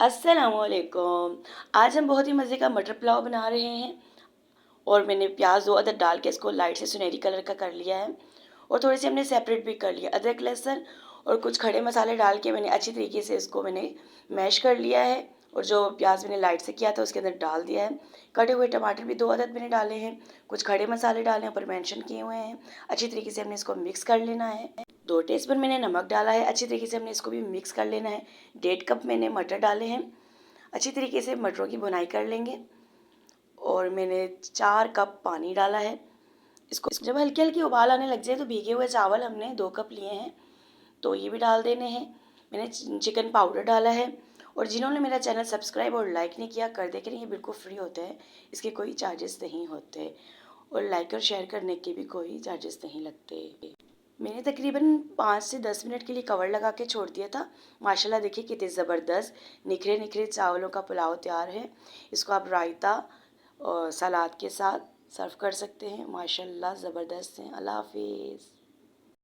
अस्सलामुअलैकुम। आज हम बहुत ही मज़े का मटर पुलाव बना रहे हैं और मैंने प्याज 2 अदद डाल के इसको लाइट से सुनहरी कलर का कर लिया है और थोड़े से हमने सेपरेट भी कर लिया। अदरक लहसुन और कुछ खड़े मसाले डाल के मैंने अच्छी तरीके से इसको मैंने मैश कर लिया है और जो प्याज मैंने लाइट से किया था उसके अंदर डाल दिया है। कटे हुए टमाटर भी 2 अदद मैंने डाले हैं, कुछ खड़े मसाले डाले हैं, ऊपर मेंशन किए हुए हैं। अच्छी तरीके से हमने इसको मिक्स कर लेना है। 2 टीस्पून मैंने नमक डाला है, अच्छी तरीके से हमने इसको भी मिक्स कर लेना है। 1.5 कप मैंने मटर डाले हैं, अच्छी तरीके से मटरों की भुनाई कर लेंगे और मैंने 4 कप पानी डाला है। इसको जब हल्की हल्की उबाल आने लग जाए तो भीगे हुए चावल हमने 2 कप लिए हैं तो ये भी डाल देने हैं। मैंने चिकन पाउडर डाला है और जिन्होंने मेरा चैनल सब्सक्राइब और लाइक नहीं किया कर देखें, ये बिल्कुल फ्री होता है, इसके कोई चार्जेस नहीं होते और लाइक और शेयर करने के भी कोई चार्जेस नहीं लगते। मैंने तकरीबन 5 से 10 मिनट के लिए कवर लगा के छोड़ दिया था। माशाल्लाह देखिए कितने ज़बरदस्त निखरे निखरे चावलों का पुलाव तैयार है। इसको आप रायता और सलाद के साथ सर्व कर सकते हैं। माशाल्लाह ज़बरदस्त हैं। अल्लाह हाफिज़।